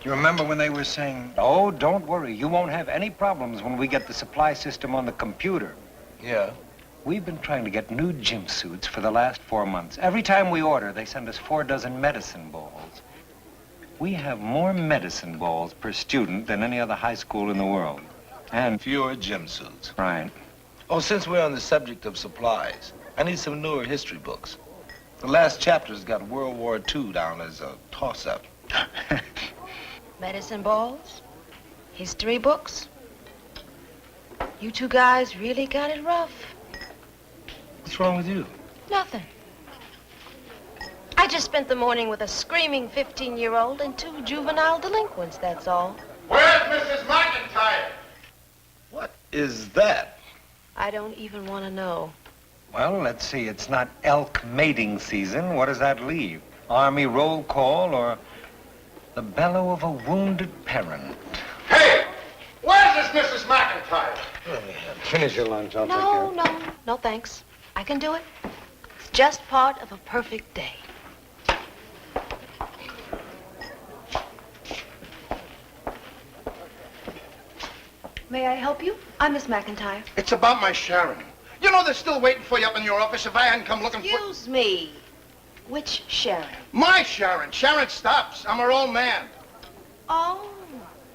You remember when they were saying, oh, don't worry, you won't have any problems when we get the supply system on the computer? Yeah. We've been trying to get new gym suits for the last 4 months. Every time we order, they send us 4 dozen medicine balls. We have more medicine balls per student than any other high school in the world. And fewer gym suits. Right. Oh, since we're on the subject of supplies, I need some newer history books. The last chapter's got World War II down as a toss-up. Medicine balls? History books? You two guys really got it rough. What's wrong with you? Nothing. I just spent the morning with a screaming 15-year-old and 2 juvenile delinquents, that's all. Where's Mrs. McIntyre? What is that? I don't even want to know. Well, let's see. It's not elk mating season. What does that leave? Army roll call or the bellow of a wounded parent? Hey! Where's this Mrs. McIntyre? Finish your lunch. I'll take care. No, thanks. I can do it. It's just part of a perfect day. May I help you? I'm Miss McIntyre. It's about my Sharon. You know they're still waiting for you up in your office if I hadn't come looking for... Excuse me. Which Sharon? My Sharon. Sharon Stops. I'm her old man. Oh.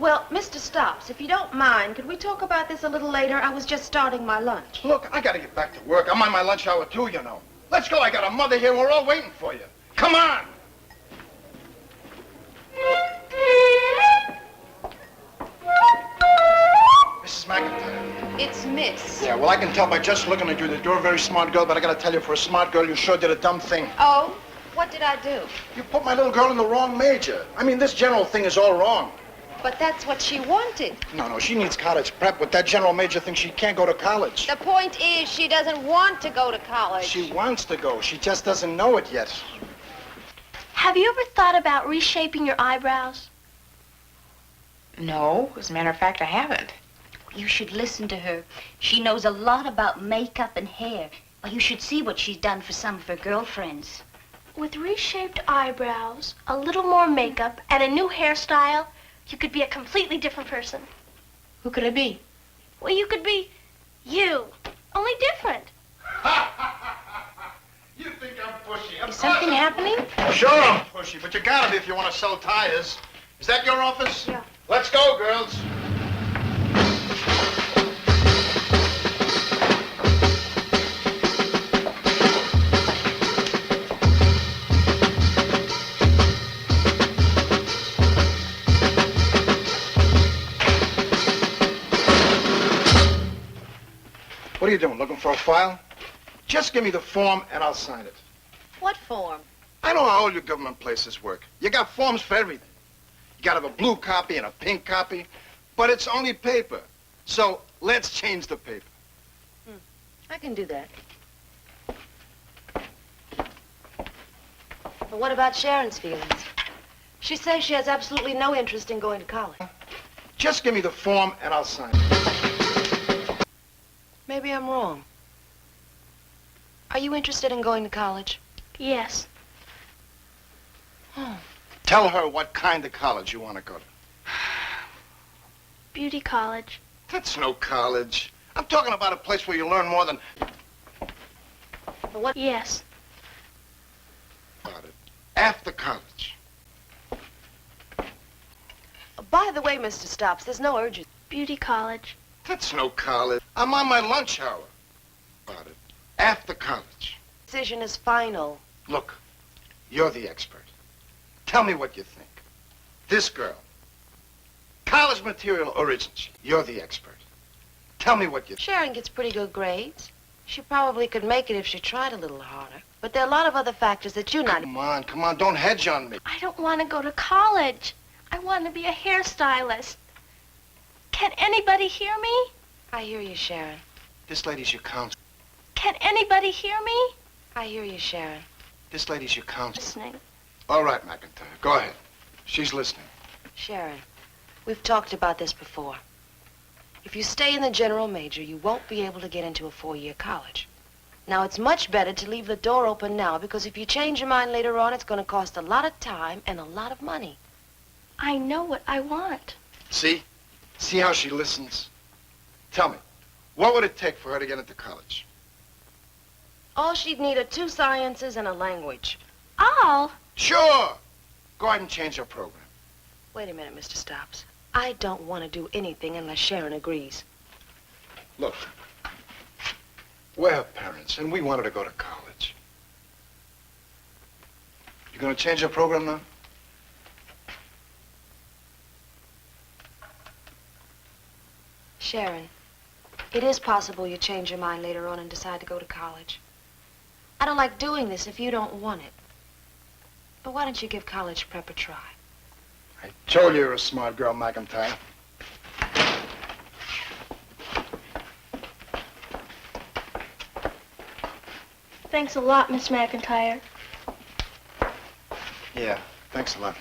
Well, Mr. Stops, if you don't mind, could we talk about this a little later? I was just starting my lunch. Look, I gotta get back to work. I'm on my lunch hour too, you know. Let's go. I got a mother here and we're all waiting for you. Come on. Mrs. McIntyre. It's Miss. Yeah, well, I can tell by just looking at you that you're a very smart girl, but I gotta tell you, for a smart girl, you sure did a dumb thing. Oh? What did I do? You put my little girl in the wrong major. I mean, this general thing is all wrong. But that's what she wanted. No, she needs college prep. With that general major thing, she can't go to college. The point is, she doesn't want to go to college. She wants to go. She just doesn't know it yet. Have you ever thought about reshaping your eyebrows? No, as a matter of fact, I haven't. You should listen to her. She knows a lot about makeup and hair. Well, you should see what she's done for some of her girlfriends. With reshaped eyebrows, a little more makeup, and a new hairstyle, you could be a completely different person. Who could I be? Well, you could be you, only different. You think I'm pushy? Is something happening? Sure I'm pushy, but you gotta be if you want to sell tires. Is that your office? Yeah. Let's go, girls. What are you doing, looking for a file? Just give me the form and I'll sign it. What form? I know how all your government places work. You got forms for everything. You gotta have a blue copy and a pink copy, but it's only paper. So let's change the paper. I can do that. But what about Sharon's feelings? She says she has absolutely no interest in going to college. Just give me the form and I'll sign it. Maybe I'm wrong. Are you interested in going to college? Yes. Tell her what kind of college you want to go to. Beauty college. That's no college. I'm talking about a place where you learn more than But what? Yes. about it. After college. By the way, Mr. Stopps, there's no urgency. Beauty college. That's no college. I'm on my lunch hour. About it. After college. Decision is final. Look, you're the expert. Tell me what you think. This girl, college material or isn't she? You're the expert. Tell me what you think. Sharon gets pretty good grades. She probably could make it if she tried a little harder. But there are a lot of other factors that you're not... Come on, don't hedge on me. I don't want to go to college. I want to be a hairstylist. Can anybody hear me? I hear you, Sharon. This lady's your counselor. Can anybody hear me? I hear you, Sharon. This lady's your counselor. Listening. All right, McIntyre, go ahead. She's listening. Sharon, we've talked about this before. If you stay in the general major, you won't be able to get into a 4-year college. Now, it's much better to leave the door open now, because if you change your mind later on, it's going to cost a lot of time and a lot of money. I know what I want. See? See how she listens? Tell me, what would it take for her to get into college? All she'd need are 2 sciences and a language. All? Sure! Go ahead and change her program. Wait a minute, Mr. Stopps. I don't want to do anything unless Sharon agrees. Look, we're her parents, and we want her to go to college. You gonna change her program now? Sharon, it is possible you change your mind later on and decide to go to college. I don't like doing this if you don't want it. But why don't you give college prep a try? I told you you're a smart girl, McIntyre. Thanks a lot, Miss McIntyre. Yeah, thanks a lot.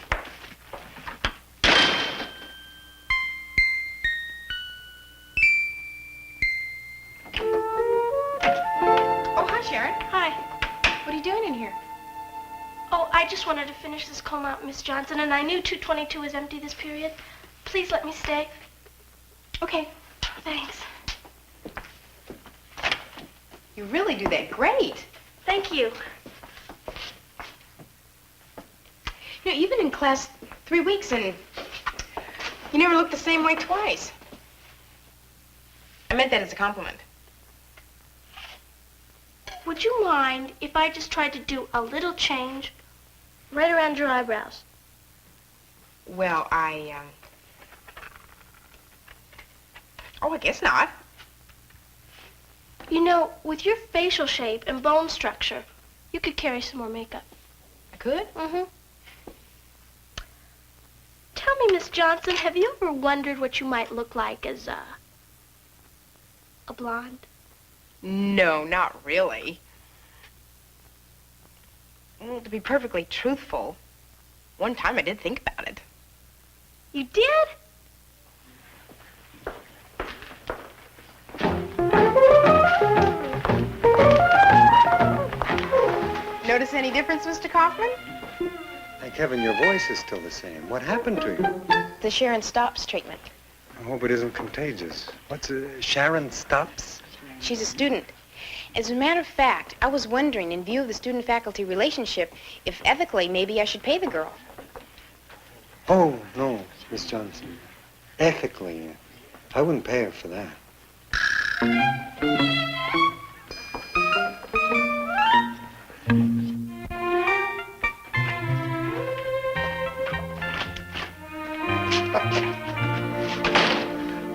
Oh, hi, Sharon. Hi. What are you doing in here? Oh, I just wanted to finish this comb out, Miss Johnson, and I knew 222 was empty this period. Please let me stay. Okay. Thanks. You really do that great. Thank you. You know, you've been in class 3 weeks and you never looked the same way twice. I meant that as a compliment. Would you mind if I just tried to do a little change right around your eyebrows? Well, Oh, I guess not. You know, with your facial shape and bone structure, you could carry some more makeup. I could? Mm-hmm. Tell me, Miss Johnson, have you ever wondered what you might look like as a blonde? No, not really. Well, to be perfectly truthful, one time I did think about it. You did? Notice any difference, Mr. Kaufman? Hey, Kevin, your voice is still the same. What happened to you? The Sharon Stopps treatment. I hope it isn't contagious. What's Sharon Stopps? She's a student. As a matter of fact, I was wondering, in view of the student-faculty relationship, if ethically maybe I should pay the girl. Oh, no, Miss Johnson. Ethically, I wouldn't pay her for that.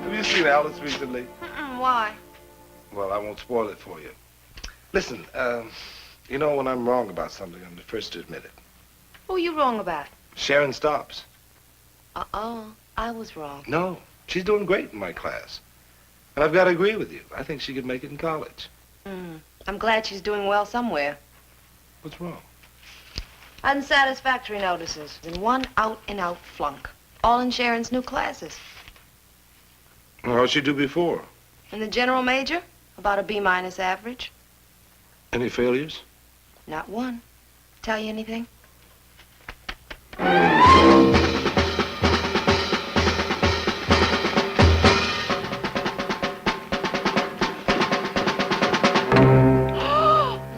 Have you seen Alice recently? Why? Well, I won't spoil it for you. Listen, you know when I'm wrong about something, I'm the first to admit it. Who are you wrong about? Sharon Stops. I was wrong. No, she's doing great in my class. And I've got to agree with you. I think she could make it in college. I'm glad she's doing well somewhere. What's wrong? Unsatisfactory notices and one out-and-out flunk. All in Sharon's new classes. Well, how'd she do before? And the general major? About a B- average. Any failures? Not one. Tell you anything?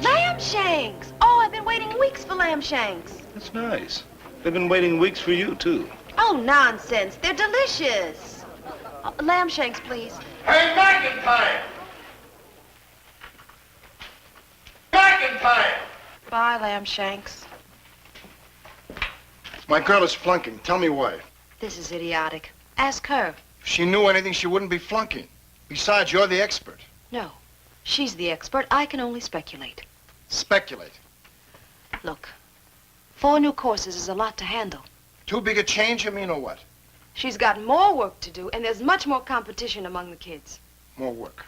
Lamb shanks! Oh, I've been waiting weeks for lamb shanks. That's nice. They've been waiting weeks for you, too. Oh, nonsense. They're delicious. Lamb shanks, please. Hey, McIntyre! McIntyre! Bye, lamb shanks. My girl is flunking. Tell me why. This is idiotic. Ask her. If she knew anything, she wouldn't be flunking. Besides, you're the expert. No. She's the expert. I can only speculate. Speculate. Look, 4 new courses is a lot to handle. Too big a change, you mean, or what? She's got more work to do, and there's much more competition among the kids. More work.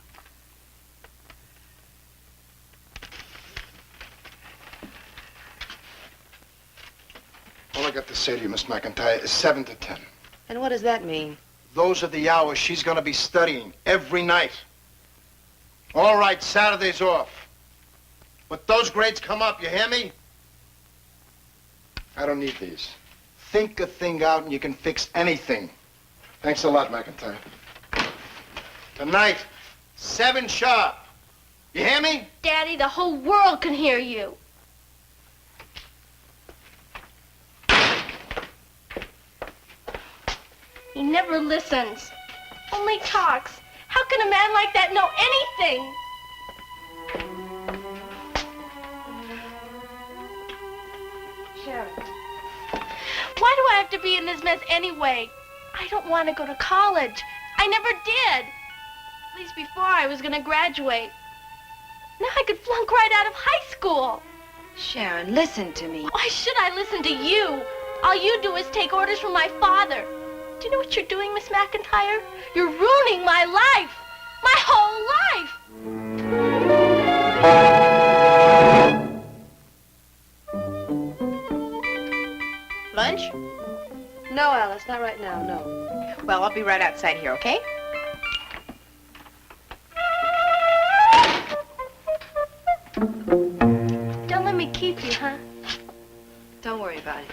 All I got to say to you, Miss McIntyre, is 7 to 10. And what does that mean? Those are the hours she's going to be studying every night. All right, Saturday's off. But those grades come up, you hear me? I don't need these. Think a thing out and you can fix anything. Thanks a lot, McIntyre. Tonight, 7 sharp. You hear me? Daddy, the whole world can hear you. He never listens, only talks. How can a man like that know anything? Sharon. Why do I have to be in this mess anyway? I don't want to go to college. I never did. At least before I was going to graduate. Now I could flunk right out of high school. Sharon, listen to me. Why should I listen to you? All you do is take orders from my father. Do you know what you're doing, Miss McIntyre? You're ruining my life. My whole life. Lunch? No, Alice, not right now, no. Well, I'll be right outside here, okay? Don't let me keep you, huh? Don't worry about it.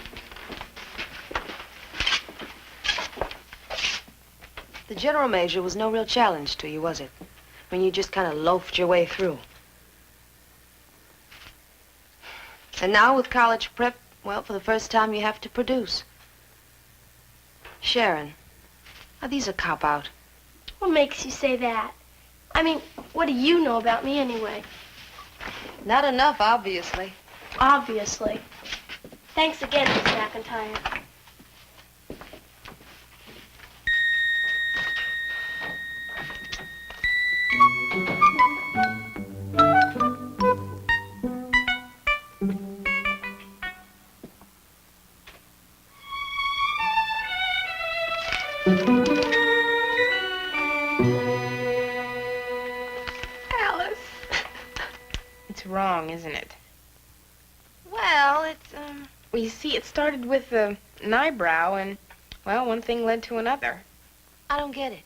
The general major was no real challenge to you, was it? When you just kind of loafed your way through. And now with college prep, well, for the first time you have to produce. Sharon, are these a cop-out? What makes you say that? I mean, what do you know about me anyway? Not enough, obviously. Obviously. Thanks again, Miss McIntyre. Alice. It's wrong, isn't it? Well, it's, Well, you see, it started with an eyebrow, and, well, one thing led to another. I don't get it.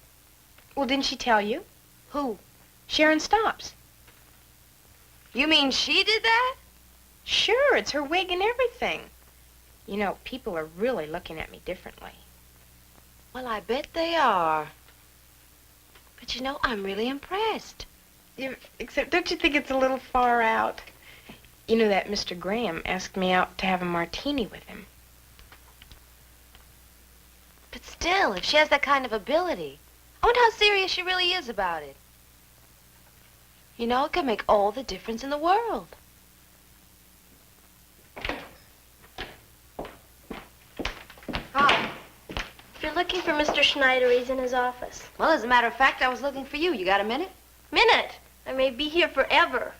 Well, didn't she tell you? Who? Sharon Stops. You mean she did that? Sure, it's her wig and everything. You know, people are really looking at me differently. Well, I bet they are. But you know, I'm really impressed. Yeah, except, don't you think it's a little far out? You know that Mr. Graham asked me out to have a martini with him. But still, if she has that kind of ability, I wonder how serious she really is about it. You know, it could make all the difference in the world. Hi. If you're looking for Mr. Schneider, he's in his office. Well, as a matter of fact, I was looking for you. You got a minute? Minute. I may be here forever.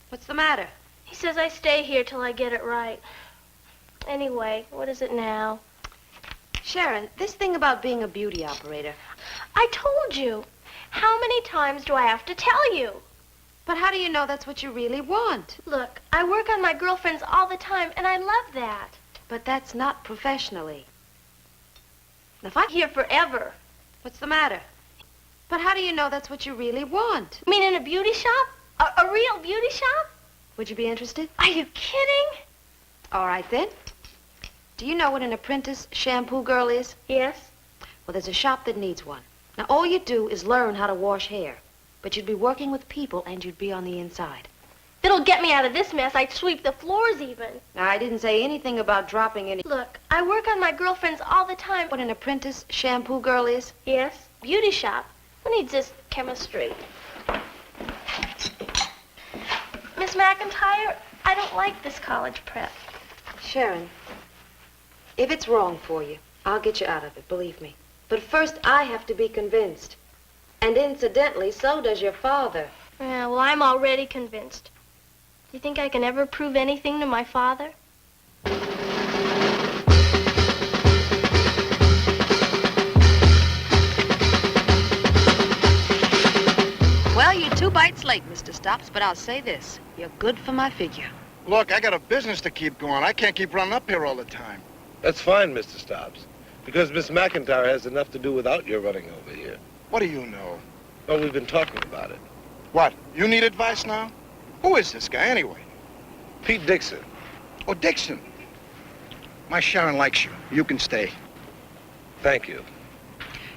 What's the matter? He says I stay here till I get it right. Anyway, what is it now? Sharon, this thing about being a beauty operator. I told you. How many times do I have to tell you? But how do you know that's what you really want? Look, I work on my girlfriends all the time, and I love that. But that's not professionally. Now, if I'm here forever. What's the matter? But how do you know that's what you really want? You mean in a beauty shop? A real beauty shop? Would you be interested? Are you kidding? All right, then. Do you know what an apprentice shampoo girl is? Yes. Well, there's a shop that needs one. Now, all you do is learn how to wash hair. But you'd be working with people, and you'd be on the inside. It'll get me out of this mess. I'd sweep the floors even. Now, I didn't say anything about dropping any... Look, I work on my girlfriends all the time. What an apprentice shampoo girl is? Yes. Beauty shop. Who needs this chemistry? Miss McIntyre, I don't like this college prep. Sharon, if it's wrong for you, I'll get you out of it, believe me. But first, I have to be convinced. And incidentally, so does your father. Yeah, well, I'm already convinced. Do you think I can ever prove anything to my father? Well, you're 2 bites late, Mr. Stops, but I'll say this. You're good for my figure. Look, I got a business to keep going. I can't keep running up here all the time. That's fine, Mr. Stops, because Miss McIntyre has enough to do without your running over here. What do you know? Well, we've been talking about it. What, you need advice now? Who is this guy anyway? Pete Dixon. Oh, Dixon. My Sharon likes you. You can stay. Thank you.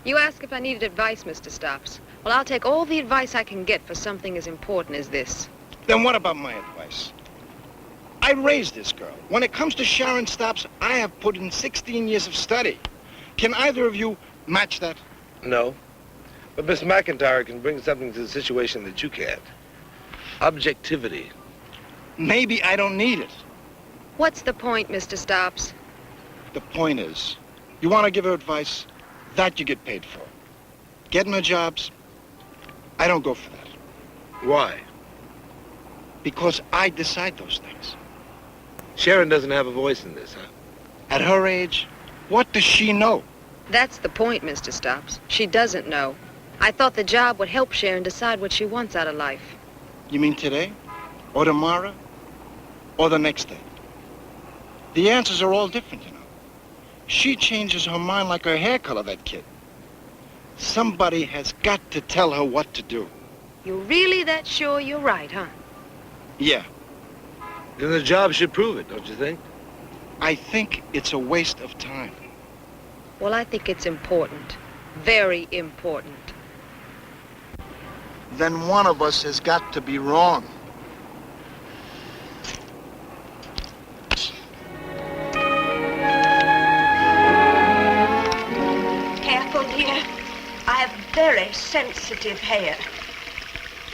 You ask if I needed advice, Mr. Stops. Well, I'll take all the advice I can get for something as important as this. Then what about my advice? I raised this girl. When it comes to Sharon Stops, I have put in 16 years of study. Can either of you match that? No. But Miss McIntyre can bring something to the situation that you can't. Objectivity. Maybe I don't need it. What's the point, Mr. Stops? The point is, you want to give her advice, that you get paid for. Getting her jobs, I don't go for that. Why? Because I decide those things. Sharon doesn't have a voice in this, huh? At her age, what does she know? That's the point, Mr. Stops. She doesn't know. I thought the job would help Sharon decide what she wants out of life. You mean today? Or tomorrow? Or the next day? The answers are all different, you know. She changes her mind like her hair color, that kid. Somebody has got to tell her what to do. You're really that sure you're right, huh? Yeah, Then the job should prove it, don't you think? I think it's a waste of time. Well, I think it's important. Very important. Then one of us has got to be wrong. Careful, dear. I have very sensitive hair.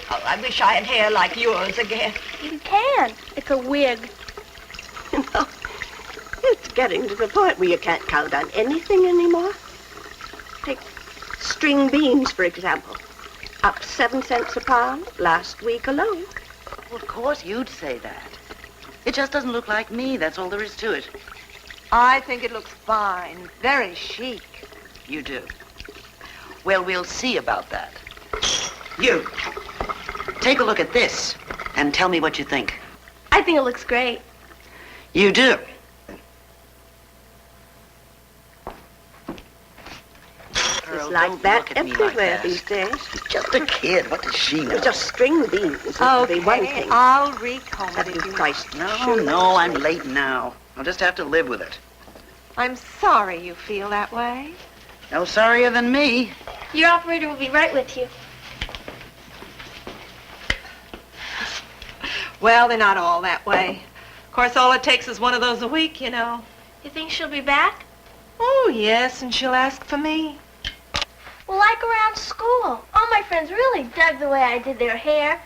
Oh, I wish I had hair like yours again. You can. It's a wig. No, it's getting to the point where you can't count on anything anymore. Take string beans, for example. Up 7 cents a pound last week alone. Well, of course you'd say that. It just doesn't look like me, that's all there is to it. I think it looks fine. Very chic. You do. Well, we'll see about that. You, take a look at this and tell me what you think. I think it looks great. You do. It's like that everywhere these days. She's just a kid. What does she know? Just string beans would be one thing. I'll recomb Have it you if you... priced No, I'm late now. I'll just have to live with it. I'm sorry you feel that way. No sorrier than me. Your operator will be right with you. Well, they're not all that way. Of course, all it takes is one of those a week, you know. You think she'll be back? Oh, yes, and she'll ask for me. Well, like around school. All my friends really dug the way I did their hair.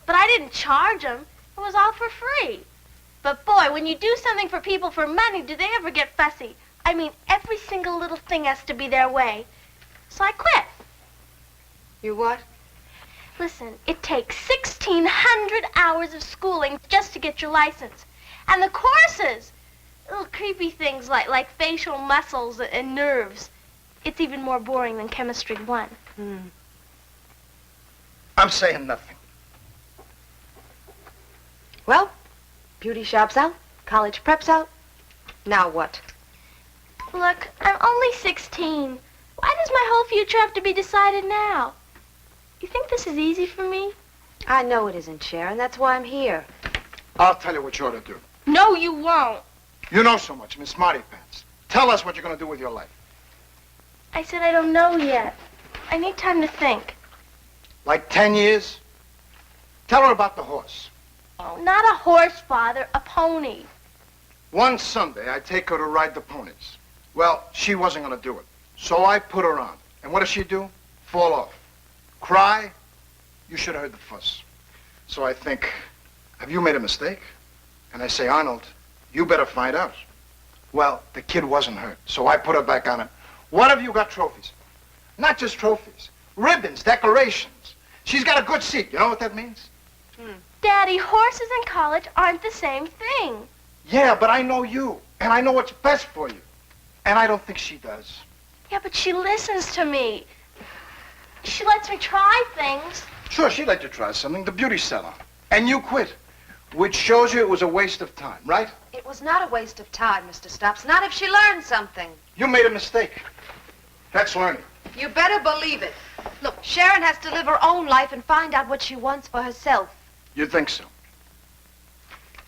But I didn't charge them. It was all for free. But boy, when you do something for people for money, do they ever get fussy? I mean, every single little thing has to be their way. So I quit. You what? Listen, it takes 1,600 hours of schooling just to get your license. And the courses, little creepy things like facial muscles and nerves. It's even more boring than Chemistry 1. I'm saying nothing. Well, beauty shop's out, college prep's out. Now what? Look, I'm only 16. Why does my whole future have to be decided now? You think this is easy for me? I know it isn't, Sharon. That's why I'm here. I'll tell you what you ought to do. No, you won't. You know so much, Miss Smarty Pants. Tell us what you're going to do with your life. I said I don't know yet. I need time to think. Like 10 years? Tell her about the horse. Oh, not a horse, Father, a pony. One Sunday, I take her to ride the ponies. Well, she wasn't going to do it. So I put her on. And what does she do? Fall off. Cry? You should have heard the fuss. So I think, have you made a mistake? And I say, Arnold, you better find out. Well, the kid wasn't hurt, so I put her back on it. What have you got trophies? Not just trophies. Ribbons, decorations. She's got a good seat. You know what that means? Daddy, horses and college aren't the same thing. Yeah, but I know you, and I know what's best for you. And I don't think she does. Yeah, but she listens to me. She lets me try things. Sure, she'd let you try something, the beauty salon. And you quit, which shows you it was a waste of time, right? It was not a waste of time, Mr. Stops. Not if she learned something. You made a mistake. That's learning. You better believe it. Look, Sharon has to live her own life and find out what she wants for herself. You think so?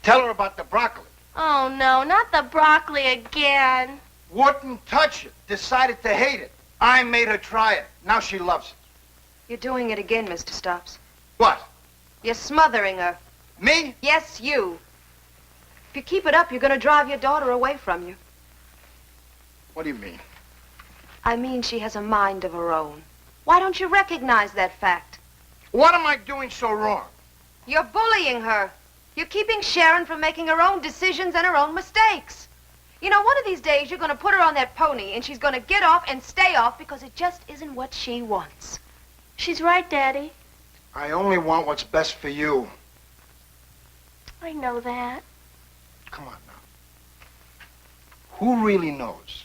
Tell her about the broccoli. Oh, no, not the broccoli again. Wouldn't touch it. Decided to hate it. I made her try it. Now she loves it. You're doing it again, Mr. Stops. What? You're smothering her. Me? Yes, you. If you keep it up, you're going to drive your daughter away from you. What do you mean? I mean she has a mind of her own. Why don't you recognize that fact? What am I doing so wrong? You're bullying her. You're keeping Sharon from making her own decisions and her own mistakes. You know, one of these days you're going to put her on that pony and she's going to get off and stay off because it just isn't what she wants. She's right, Daddy. I only want what's best for you. I know that. Come on now. Who really knows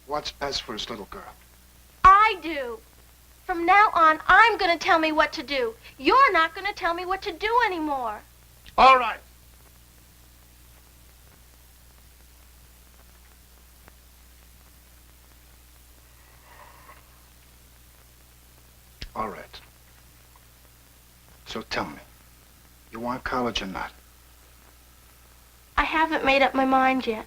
what's best for his little girl? I do. From now on, I'm going to tell me what to do. You're not going to tell me what to do anymore. All right. All right. So tell me, you want college or not? I haven't made up my mind yet.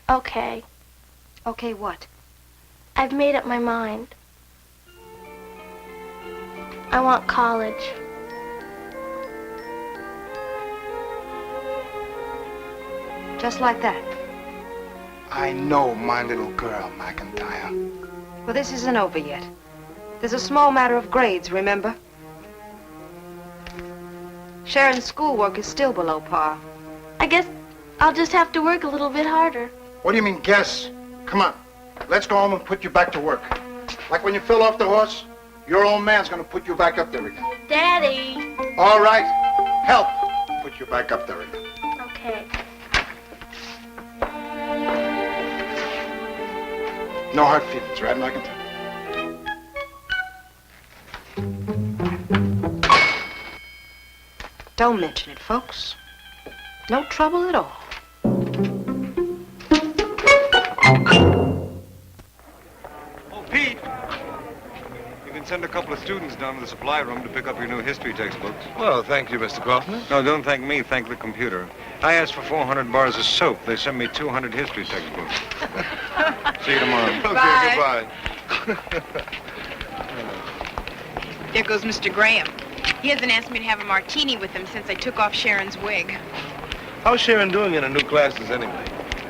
Okay. Okay, what? I've made up my mind. I want college. Just like that. I know my little girl, McIntyre. Well, this isn't over yet. There's a small matter of grades, remember? Sharon's schoolwork is still below par. I guess I'll just have to work a little bit harder. What do you mean, guess? Come on. Let's go home and put you back to work. Like when you fell off the horse, your old man's gonna put you back up there again. Daddy. All right. Help put you back up there again. Okay. No hard feelings, right, McIntyre? Don't mention it, folks. No trouble at all. Oh, Pete! You can send a couple of students down to the supply room to pick up your new history textbooks. Well, thank you, Mr. Kaufman. No, don't thank me. Thank the computer. I asked for 400 bars of soap. They sent me 200 history textbooks. See you tomorrow. Okay, goodbye. There goes Mr. Graham. He hasn't asked me to have a martini with him since I took off Sharon's wig. How's Sharon doing in her new classes anyway?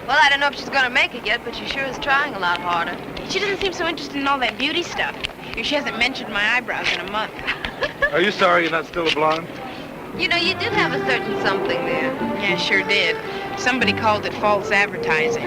Well, I don't know if she's going to make it yet, but she sure is trying a lot harder. She doesn't seem so interested in all that beauty stuff. She hasn't mentioned my eyebrows in a month. Are you sorry you're not still a blonde? You know, you did have a certain something there. Yeah, sure did. Somebody called it false advertising.